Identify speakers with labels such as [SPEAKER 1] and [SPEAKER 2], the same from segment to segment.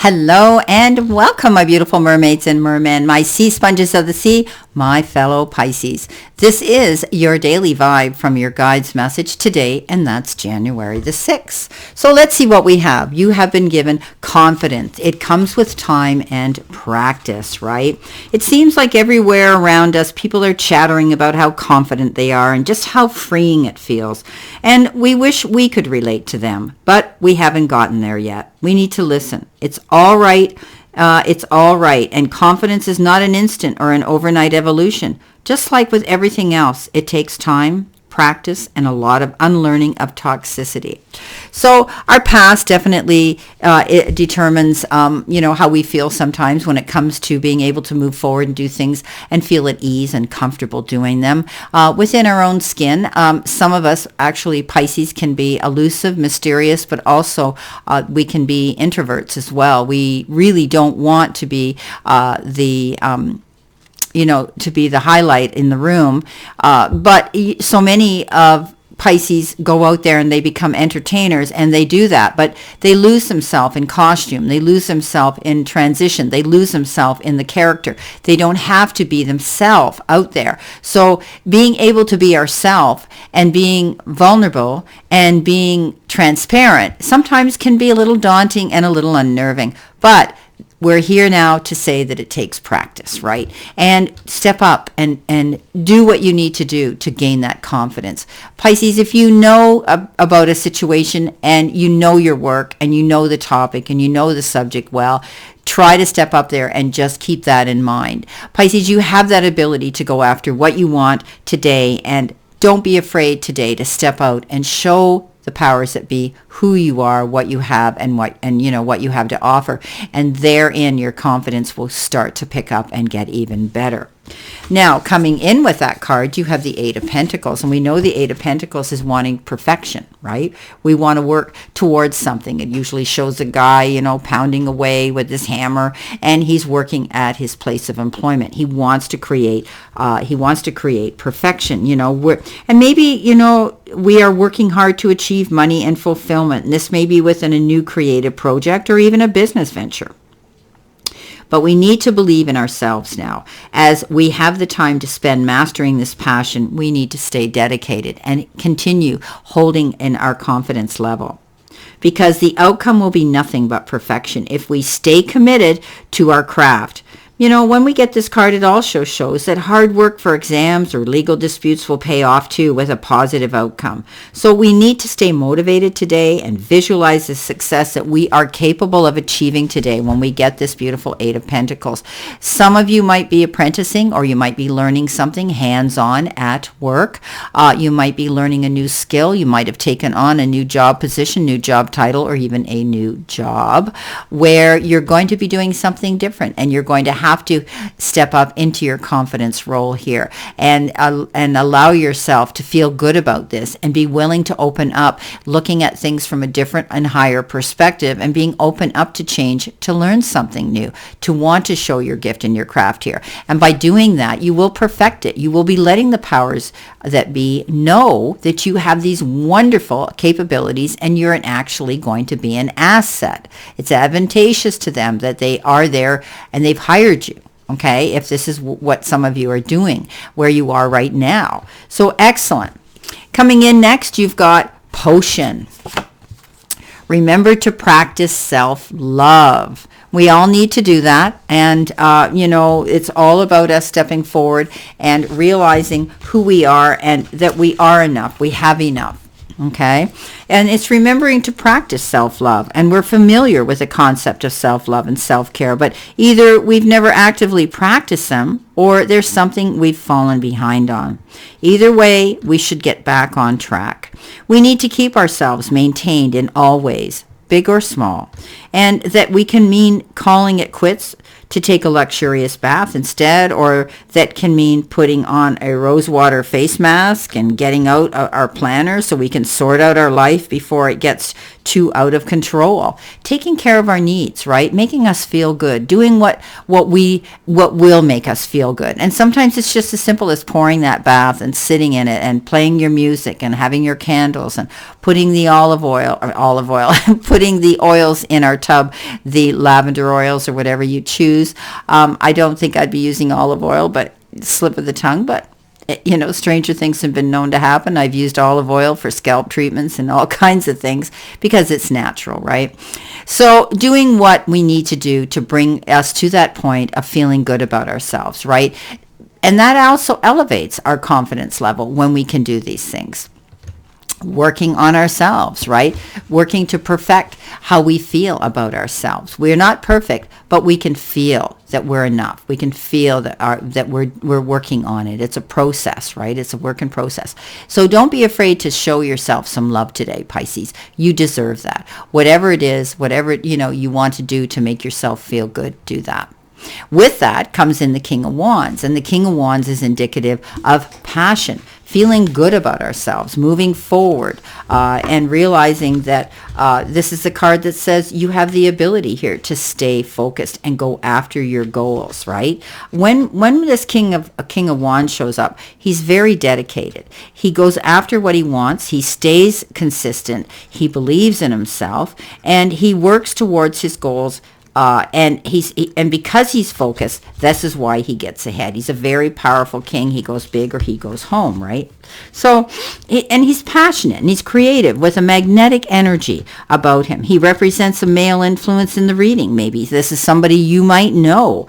[SPEAKER 1] Hello and welcome, my beautiful mermaids and mermen, my sea sponges of the sea, my fellow Pisces. This is your daily vibe from your guide's message today, and that's January the 6th. So let's see what we have. You have been given confidence. It comes with time and practice, right? It seems like everywhere around us, people are chattering about how confident they are and just how freeing it feels. And we wish we could relate to them, but we haven't gotten there yet. We need to listen. It's all right. It's all right. And confidence is not an instant or an overnight evolution. Just like with everything else, it takes time, practice, and a lot of unlearning of toxicity. So our past definitely it determines, how we feel sometimes when it comes to being able to move forward and do things and feel at ease and comfortable doing them within our own skin. Some of us, actually, Pisces, can be elusive, mysterious, but also we can be introverts as well. We really don't want to be to be the highlight in the room. But so many of Pisces go out there and they become entertainers, and they do that, but they lose themselves in costume. They lose themselves in transition. They lose themselves in the character. They don't have to be themselves out there. So being able to be ourselves and being vulnerable and being transparent sometimes can be a little daunting and a little unnerving, but we're here now to say that it takes practice, right? And step up and do what you need to do to gain that confidence. Pisces, if you know about a situation and you know your work and you know the topic and you know the subject well, try to step up there and just keep that in mind. Pisces, you have that ability to go after what you want today, and don't be afraid today to step out and show the powers that be who you are, what you have, and what you have to offer, and therein your confidence will start to pick up and get even better. Now, coming in with that card, you have the Eight of Pentacles, and we know the Eight of Pentacles is wanting perfection, right? We want to work towards something. It usually shows a guy, pounding away with his hammer, and he's working at his place of employment. He wants to create perfection, and maybe, we are working hard to achieve money and fulfillment. And this may be within a new creative project or even a business venture. But we need to believe in ourselves now. As we have the time to spend mastering this passion, we need to stay dedicated and continue holding in our confidence level, because the outcome will be nothing but perfection if we stay committed to our craft. When we get this card, it also shows that hard work for exams or legal disputes will pay off too with a positive outcome. So we need to stay motivated today and visualize the success that we are capable of achieving today when we get this beautiful Eight of Pentacles. Some of you might be apprenticing, or you might be learning something hands-on at work. You might be learning a new skill. You might have taken on a new job position, new job title, or even a new job where you're going to be doing something different, and you're going to have to step up into your confidence role here and allow yourself to feel good about this and be willing to open up, looking at things from a different and higher perspective, and being open up to change, to learn something new, to want to show your gift and your craft here. And by doing that, you will perfect it. You will be letting the powers that be know that you have these wonderful capabilities, and you're actually going to be an asset. It's advantageous to them that they are there and they've hired you, okay, if this is what some of you are doing where you are right now. So excellent. Coming in next, you've got Potion. Remember to practice self-love. We all need to do that. And, it's all about us stepping forward and realizing who we are and that we are enough. We have enough. Okay. And it's remembering to practice self-love. And we're familiar with the concept of self-love and self-care, but either we've never actively practiced them, or there's something we've fallen behind on. Either way, we should get back on track. We need to keep ourselves maintained in all ways, big or small, and that we can mean calling it quits to take a luxurious bath instead, or that can mean putting on a rosewater face mask and getting out our planner so we can sort out our life before it gets too out of control. Taking care of our needs, right? Making us feel good, doing what will make us feel good. And sometimes it's just as simple as pouring that bath and sitting in it and playing your music and having your candles and putting the putting the oils in our tub, the lavender oils or whatever you choose. I don't think I'd be using olive oil, but slip of the tongue, but stranger things have been known to happen. I've used olive oil for scalp treatments and all kinds of things because it's natural, right? So doing what we need to do to bring us to that point of feeling good about ourselves, right? And that also elevates our confidence level when we can do these things. Working on ourselves, right? Working to perfect how we feel about ourselves. We're not perfect, but we can feel that we're enough. We can feel that we're working on it. It's a process, right? It's a work in process. So don't be afraid to show yourself some love today, Pisces. You deserve that. Whatever it is, whatever you want to do to make yourself feel good, do that. With that comes in the King of Wands, and the King of Wands is indicative of passion, feeling good about ourselves, moving forward, and realizing that this is the card that says you have the ability here to stay focused and go after your goals, right? When this King of Wands shows up, he's very dedicated. He goes after what he wants. He stays consistent. He believes in himself, and he works towards his goals. And because he's focused, this is why he gets ahead. He's a very powerful king. He goes big or he goes home, right? So, and he's passionate and he's creative with a magnetic energy about him. He represents a male influence in the reading. Maybe this is somebody you might know.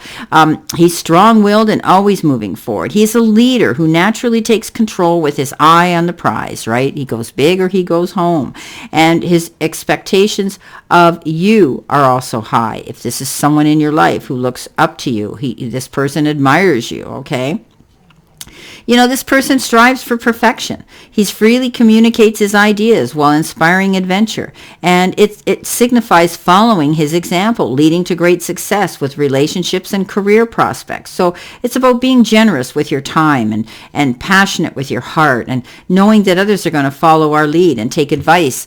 [SPEAKER 1] He's strong-willed and always moving forward. He's a leader who naturally takes control with his eye on the prize, right? He goes big or he goes home. And his expectations of you are also high. If this is someone in your life who looks up to you, this person admires you, okay? This person strives for perfection. He freely communicates his ideas while inspiring adventure. And it signifies following his example, leading to great success with relationships and career prospects. So it's about being generous with your time and passionate with your heart and knowing that others are going to follow our lead and take advice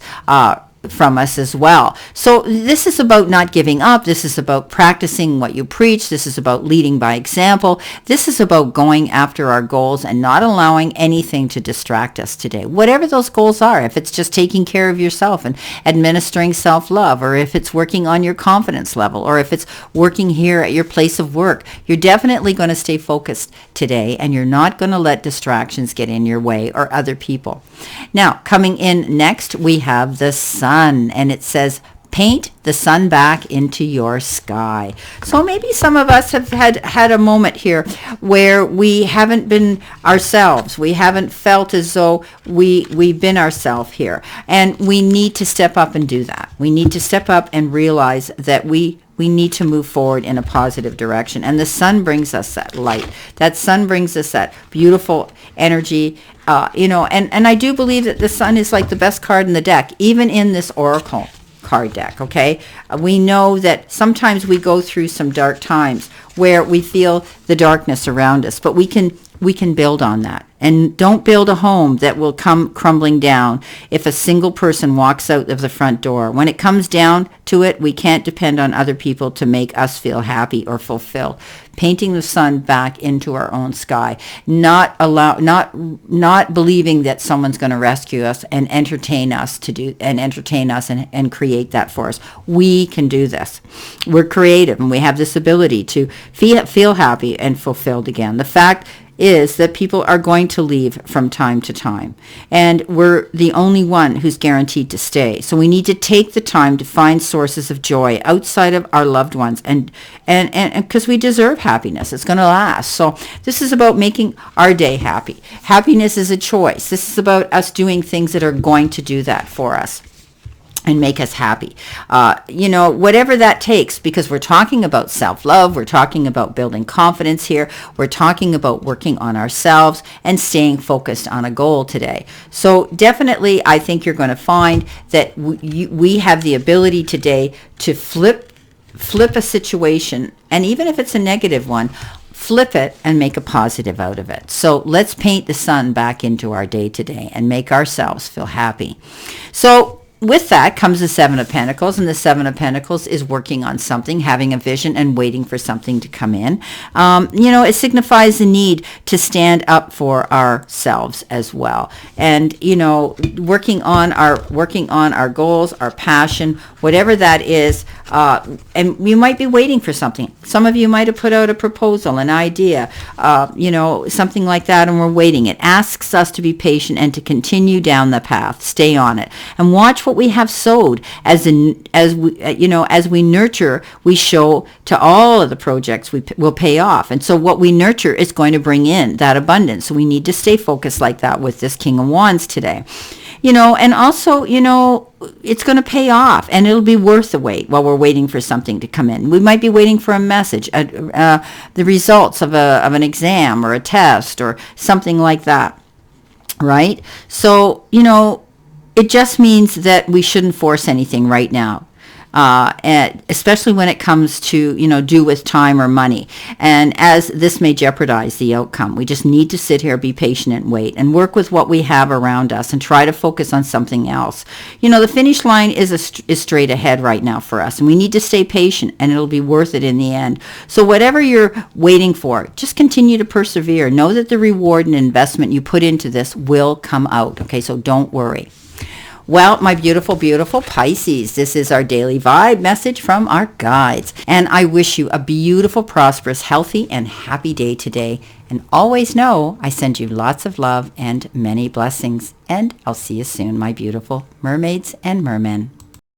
[SPEAKER 1] from us as well. So this is about not giving up. This is about practicing what you preach. This is about leading by example. This is about going after our goals and not allowing anything to distract us today. Whatever those goals are, if it's just taking care of yourself and administering self-love, or if it's working on your confidence level, or if it's working here at your place of work, you're definitely going to stay focused today, and you're not going to let distractions get in your way or other people. Now, coming in next, we have the sun, and it says, paint the sun back into your sky. So maybe some of us have had a moment here where we haven't been ourselves. We haven't felt as though we've been ourselves here. And we need to step up and do that. We need to step up and realize that we need to move forward in a positive direction. And the sun brings us that light. That sun brings us that beautiful energy. And I do believe that the sun is like the best card in the deck, even in this oracle card deck, okay? We know that sometimes we go through some dark times where we feel the darkness around us, but we can build on that. And don't build a home that will come crumbling down if a single person walks out of the front door. When it comes down to it, we can't depend on other people to make us feel happy or fulfilled. Painting the sun back into our own sky, not believing that someone's going to rescue us and entertain us and create that for us. We can do this. We're creative and we have this ability to feel happy and fulfilled again. The fact is that people are going to leave from time to time, and we're the only one who's guaranteed to stay. So we need to take the time to find sources of joy outside of our loved ones, and because we deserve happiness. It's going to last. So this is about making our day happy. Happiness is a choice. This is about us doing things that are going to do that for us and make us happy. Whatever that takes, because we're talking about self-love, we're talking about building confidence here, we're talking about working on ourselves and staying focused on a goal today. So definitely, I think you're going to find that we have the ability today to flip flip a situation, and even if it's a negative one, flip it and make a positive out of it. So let's paint the sun back into our day today and make ourselves feel happy. So with that comes the Seven of Pentacles, and the Seven of Pentacles is working on something, having a vision and waiting for something to come in. It signifies the need to stand up for ourselves as well, and working on our goals, our passion, whatever that is. And you might be waiting for something. Some of you might have put out a proposal, an idea, something like that, and we're waiting. It asks us to be patient and to continue down the path, stay on it, and watch what we have sowed. As we nurture, we show to all of the projects will pay off. And so what we nurture is going to bring in that abundance. So we need to stay focused like that with this King of Wands today. And also, it's going to pay off, and it'll be worth the wait while we're waiting for something to come in. We might be waiting for a message, the results of an exam or a test or something like that, right? So, it just means that we shouldn't force anything right now. And especially when it comes to, do with time or money. And as this may jeopardize the outcome, we just need to sit here, be patient and wait, and work with what we have around us and try to focus on something else. The finish line is straight ahead right now for us, and we need to stay patient, and it'll be worth it in the end. So whatever you're waiting for, just continue to persevere. Know that the reward and investment you put into this will come out. Okay, so don't worry. Well, my beautiful, beautiful Pisces, this is our daily vibe message from our guides. And I wish you a beautiful, prosperous, healthy, and happy day today. And always know I send you lots of love and many blessings. And I'll see you soon, my beautiful mermaids and mermen.